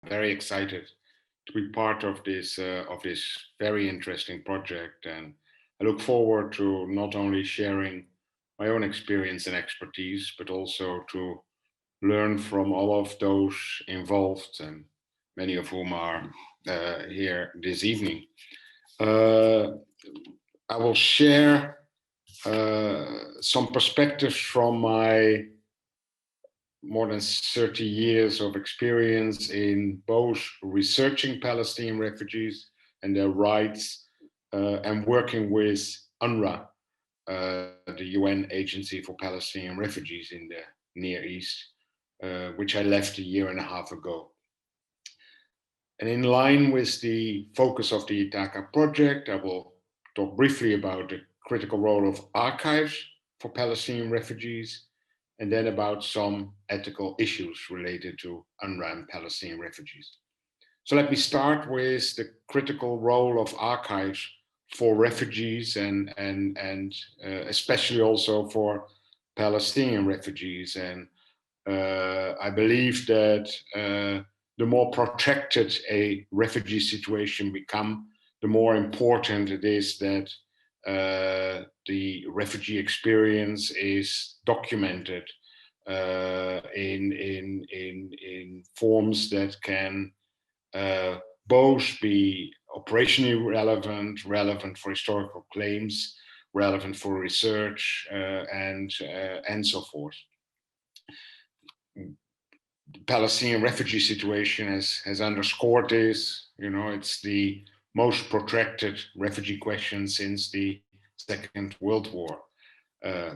very excited to be part of this very interesting project, and I look forward to not only sharing my own experience and expertise, but also to learn from all of those involved, and many of whom are here this evening. Uh, I will share some perspectives from my more than 30 years of experience in both researching Palestinian refugees and their rights and working with UNRWA, the UN Agency for Palestinian Refugees in the Near East, which I left a year and a half ago. And in line with the focus of the ITHACA project, I will talk briefly about the critical role of archives for Palestinian refugees, and then about some ethical issues related to UNRWA and Palestinian refugees. So let me start with the critical role of archives for refugees and especially also for Palestinian refugees. And I believe that the more protracted a refugee situation become, the more important it is that the refugee experience is documented in forms that can both be operationally relevant for historical claims, relevant for research, and so forth. The Palestinian refugee situation has underscored this. It's the most protracted refugee question since the Second World War.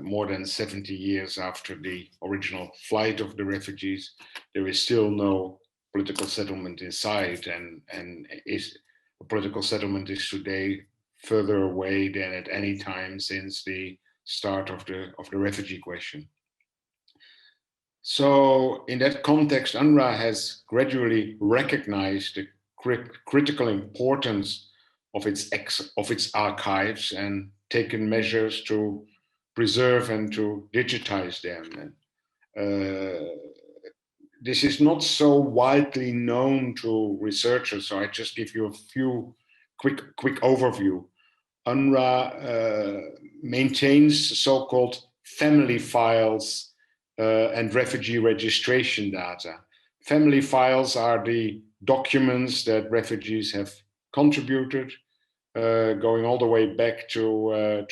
More than 70 years after the original flight of the refugees, there is still no political settlement in sight, and a political settlement is today further away than at any time since the start of the refugee question. So in that context, UNRWA has gradually recognized the critical importance of its archives and taken measures to preserve and to digitize them. And this is not so widely known to researchers, so I just give you a few quick overview. UNRWA maintains so-called family files and refugee registration data. Family files are the documents that refugees have contributed, going all the way back to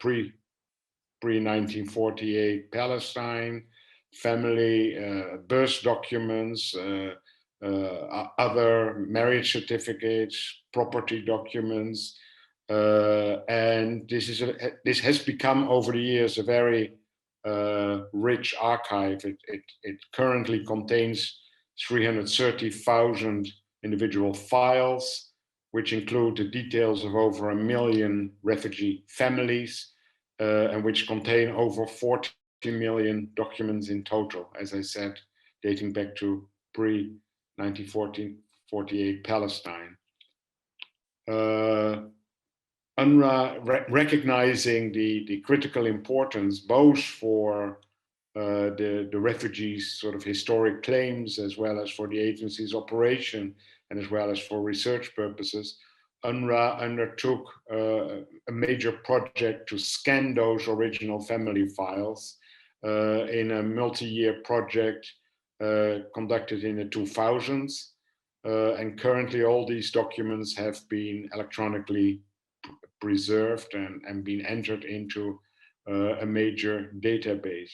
pre-1948 Palestine, family birth documents, other marriage certificates, property documents, and this has become over the years a very rich archive. It currently contains 330,000 individual files, which include the details of over 1 million refugee families, and which contain over 40 million documents in total, as I said, dating back to pre-1948 Palestine. UNRWA recognizing the critical importance both for the refugees' sort of historic claims, as well as for the agency's operation, and as well as for research purposes, UNRWA undertook a major project to scan those original family files in a multi-year project conducted in the 2000s. And currently all these documents have been electronically preserved and been entered into a major database.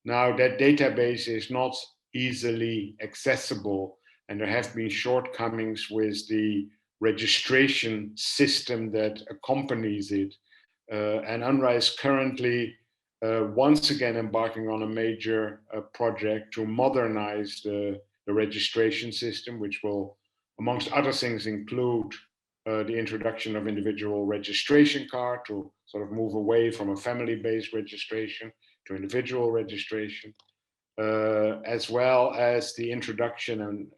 Now that database is not easily accessible, and there have been shortcomings with the registration system that accompanies it. And UNRWA is currently once again embarking on a major project to modernize the registration system, which will, amongst other things, include the introduction of individual registration card to sort of move away from a family-based registration to individual registration, as well as the introduction and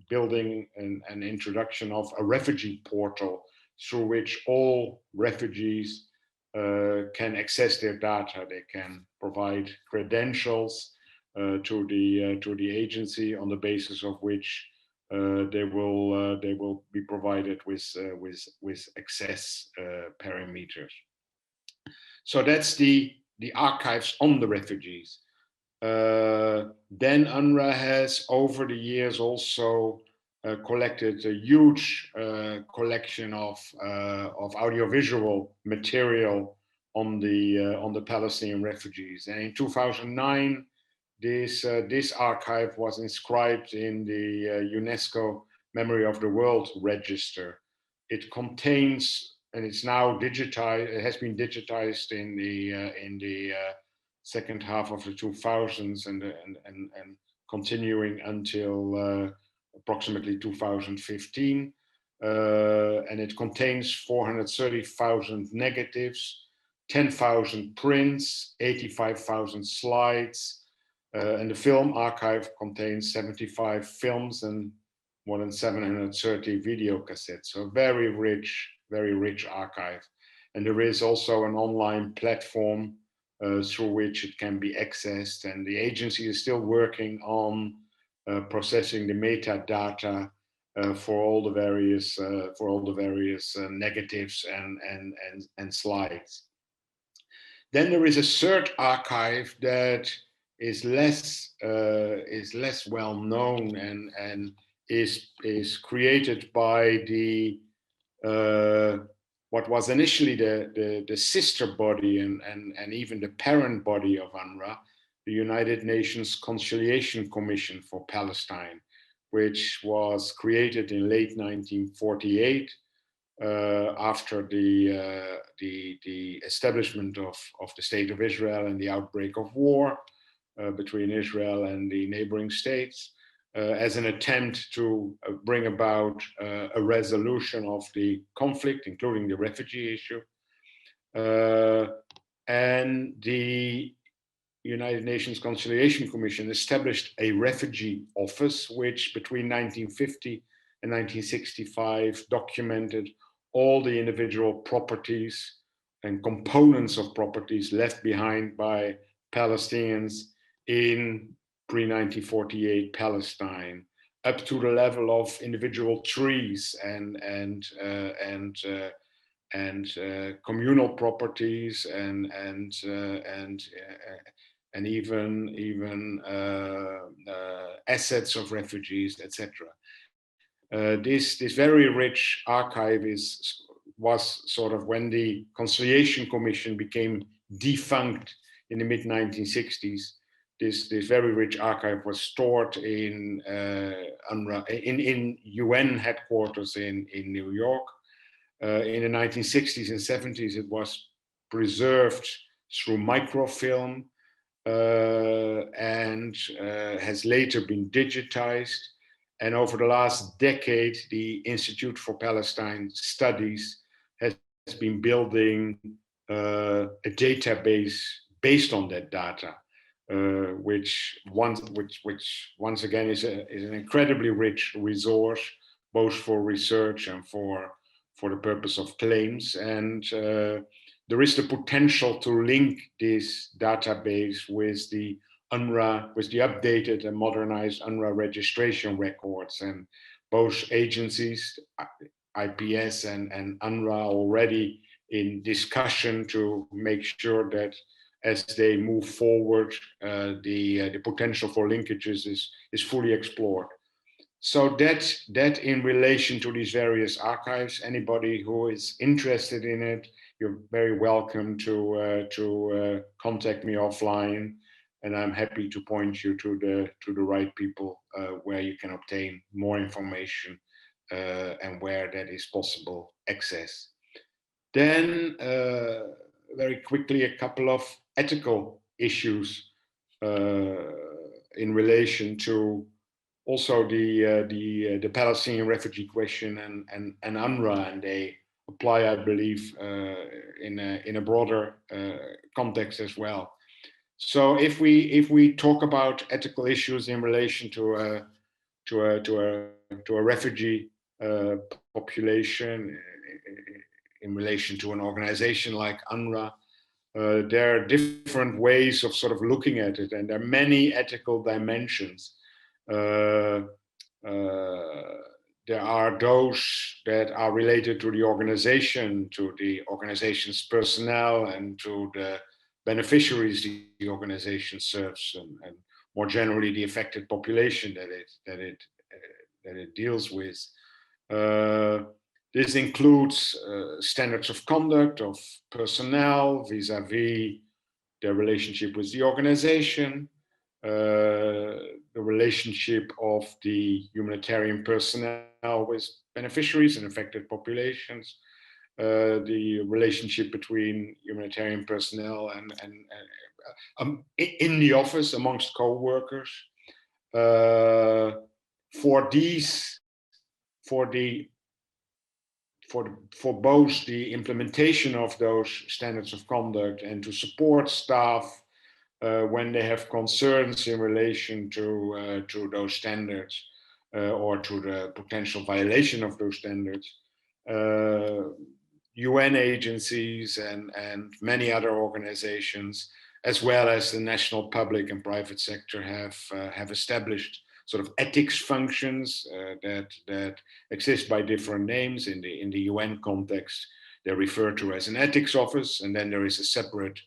building an introduction of a refugee portal through which all refugees can access their data. They can provide credentials to the agency, on the basis of which they will be provided with access parameters. So that's the archives on the refugees. Then UNRWA has over the years also collected a huge collection of audiovisual material on the Palestinian refugees. And in 2009, this archive was inscribed in the UNESCO Memory of the World Register. It contains, and it's now digitized. It has been digitized in the second half of the 2000s and continuing until approximately 2015. And it contains 430,000 negatives, 10,000 prints, 85,000 slides, and the film archive contains 75 films and more than 730 video cassettes. So very rich archive. And there is also an online platform through which it can be accessed. And the agency is still working on processing the metadata for all the various negatives and slides. Then there is a third archive that is less well known and is created by the what was initially the sister body and even the parent body of UNRWA, the United Nations Conciliation Commission for Palestine, which was created in late 1948 after the establishment of the State of Israel and the outbreak of war between Israel and the neighboring states, as an attempt to bring about a resolution of the conflict, including the refugee issue. And the United Nations Conciliation Commission established a refugee office, which between 1950 and 1965 documented all the individual properties and components of properties left behind by Palestinians in pre-1948 Palestine, up to the level of individual trees and communal properties and even assets of refugees, etc. This very rich archive was sort of, when the Conciliation Commission became defunct in the mid-1960s, this very rich archive was stored in UNRWA, in UN headquarters in New York. In the 1960s and 70s, it was preserved through microfilm and has later been digitized. And over the last decade, the Institute for Palestine Studies has been building a database based on that data, which once again is an incredibly rich resource, both for research and for the purpose of claims. And there is the potential to link this database with the UNRWA, with the updated and modernized UNRWA registration records. And both agencies, IPS and UNRWA, already in discussion to make sure that as they move forward, the potential for linkages is fully explored. So that in relation to these various archives, anybody who is interested in it, you're very welcome to contact me offline, and I'm happy to point you to the right people where you can obtain more information and where that is possible access. Then very quickly, a couple of ethical issues in relation to also the Palestinian refugee question and UNRWA, and they apply, I believe, in a broader context as well. So if we talk about ethical issues in relation to a refugee population, in relation to an organization like UNRWA, there are different ways of sort of looking at it, and there are many ethical dimensions. there are those that are related to the organization, to the organization's personnel, and to the beneficiaries the organization serves, and more generally the affected population that it deals with. This includes standards of conduct of personnel vis-a-vis their relationship with the organization, the relationship of the humanitarian personnel with beneficiaries and affected populations, the relationship between humanitarian personnel and in the office amongst co-workers. For these, for both the implementation of those standards of conduct and to support staff when they have concerns in relation to those standards or to the potential violation of those standards, UN agencies and many other organizations, as well as the national public and private sector, have established sort of ethics functions that exist by different names. In the UN context, they're referred to as an ethics office, and then there is a separate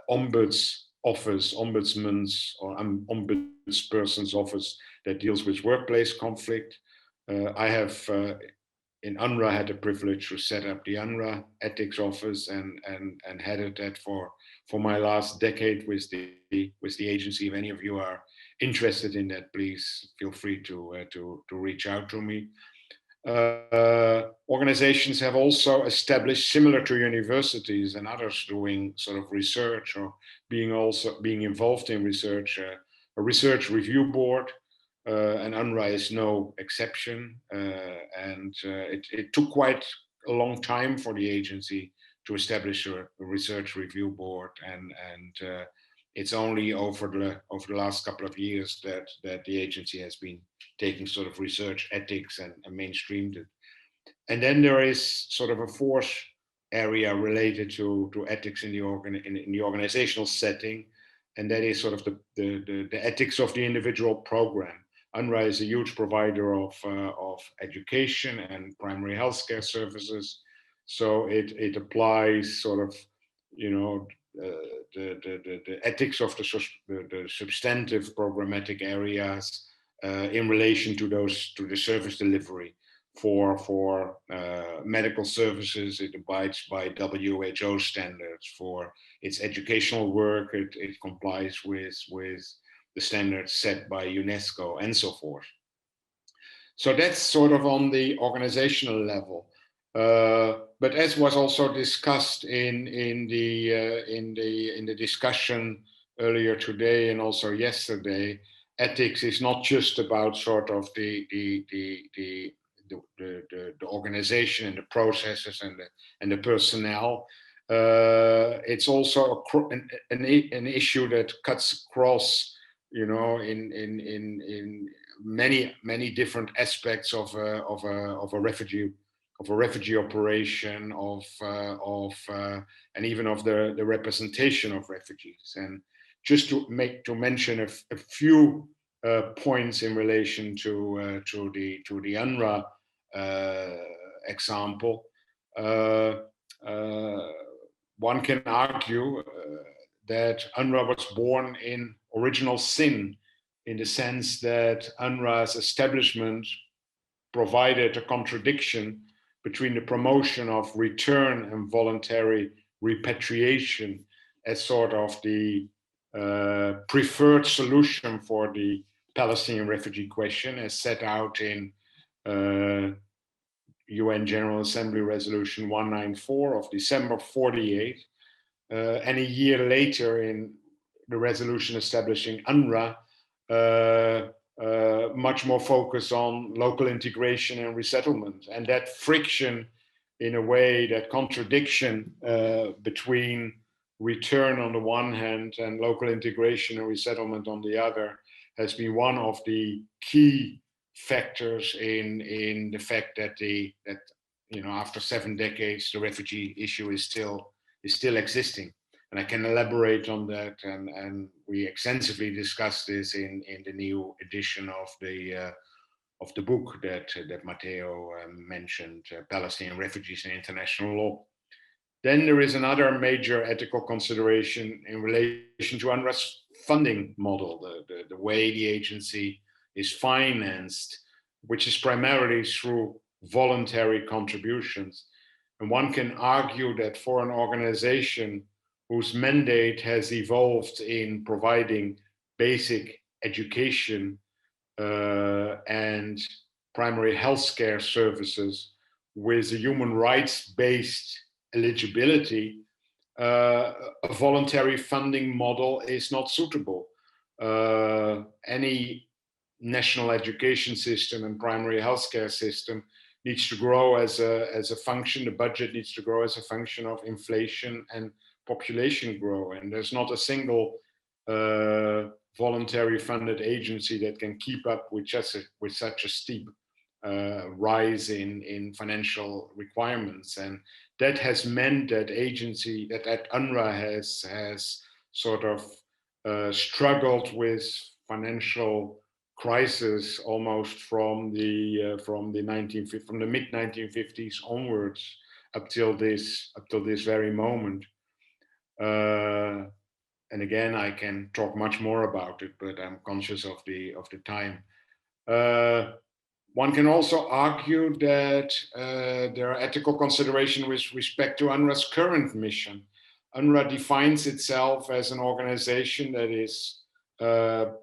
ombudsman's or ombudsperson's office that deals with workplace conflict. I have in UNRWA had the privilege to set up the UNRWA ethics office and headed that for my last decade with the agency. If any of you are interested in that, please feel free to reach out to me. Organizations have also established, similar to universities and others doing sort of research or being involved in research, a research review board, and UNRWA is no exception. It took quite a long time for the agency to establish a research review board, and it's only over the last couple of years that the agency has been taking sort of research ethics and mainstreamed it. And then there is sort of a fourth area related to ethics in the organizational setting, and that is sort of the ethics of the individual program. UNRWA is a huge provider of education and primary healthcare services, so it applies sort of, you know, the ethics of the substantive programmatic areas in relation to the service delivery for medical services. It abides by WHO standards. For its educational work, it complies with the standards set by UNESCO and so forth. So that's sort of on the organizational level. But as was also discussed in the discussion earlier today and also yesterday, ethics is not just about sort of the organization and the processes and the personnel. It's also an issue that cuts across, you know, in many different aspects of a refugee operation, and even of the representation of refugees. And just to mention a few points in relation to the UNRWA example. One can argue that UNRWA was born in original sin, in the sense that UNRWA's establishment provided a contradiction between the promotion of return and voluntary repatriation as sort of the preferred solution for the Palestinian refugee question, as set out in UN General Assembly Resolution 194 of December 48, and a year later in the resolution establishing UNRWA, much more focus on local integration and resettlement. And that friction, in a way, that contradiction between return on the one hand and local integration and resettlement on the other, has been one of the key factors in the fact that you know, after 7 decades, the refugee issue is still existing. And I can elaborate on that, and we extensively discuss this in the new edition of the book that Matteo mentioned, Palestinian Refugees and International Law. Then there is another major ethical consideration in relation to UNRWA's funding model, the way the agency is financed, which is primarily through voluntary contributions. And one can argue that for an organization whose mandate has evolved in providing basic education and primary healthcare services with a human rights-based eligibility, a voluntary funding model is not suitable. Any national education system and primary healthcare system needs to grow as a function, the budget needs to grow as a function of inflation and population growth. And there's not a single voluntary funded agency that can keep up with such a steep rise in financial requirements. And that has meant that UNRWA has sort of struggled with financial crisis almost from the mid 1950s onwards up till this very moment. And again, I can talk much more about it, but I'm conscious of the time. One can also argue that there are ethical considerations with respect to UNRWA's current mission. UNRWA defines itself as an organization that is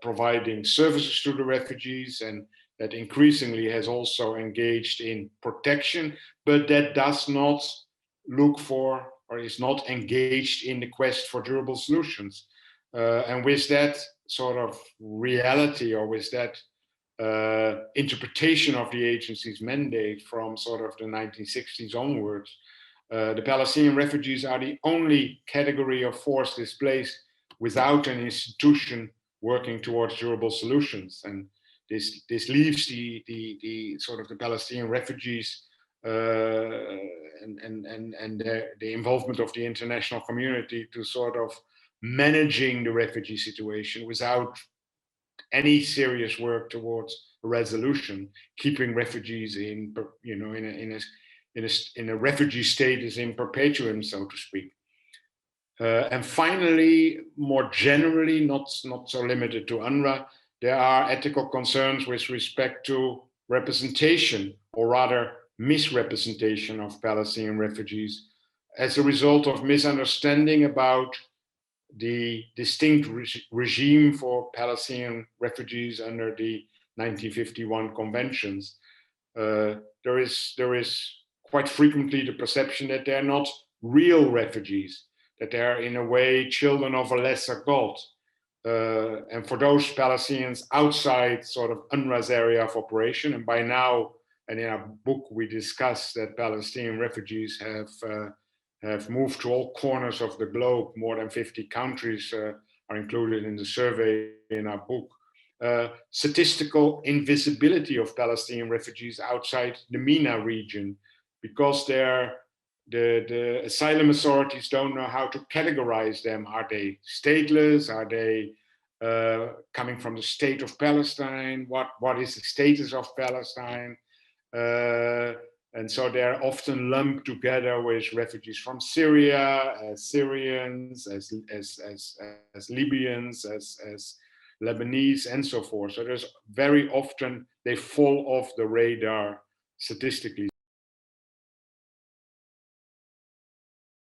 providing services to the refugees, and that increasingly has also engaged in protection, but that does not look for or is not engaged in the quest for durable solutions. And with that sort of reality, or with that interpretation of the agency's mandate from sort of the 1960s onwards, the Palestinian refugees are the only category of forced displaced without an institution working towards durable solutions. And this leaves the sort of the Palestinian refugees and the involvement of the international community to sort of managing the refugee situation without any serious work towards a resolution, keeping refugees in a refugee status in perpetuum, so to speak. And finally, more generally, not so limited to UNRWA, there are ethical concerns with respect to representation, or rather misrepresentation, of Palestinian refugees as a result of misunderstanding about the distinct regime for Palestinian refugees under the 1951 conventions. There is quite frequently the perception that they're not real refugees, that they're in a way children of a lesser God. And for those Palestinians outside sort of UNRWA's area of operation, and by now, and in our book, we discuss that Palestinian refugees have moved to all corners of the globe. More than 50 countries are included in the survey in our book. Statistical invisibility of Palestinian refugees outside the MENA region, because the asylum authorities don't know how to categorize them. Are they stateless? Are they coming from the state of Palestine? What is the status of Palestine? And so they're often lumped together with refugees from Syria, as Syrians, as Libyans, as Lebanese, and so forth. So there's very often they fall off the radar statistically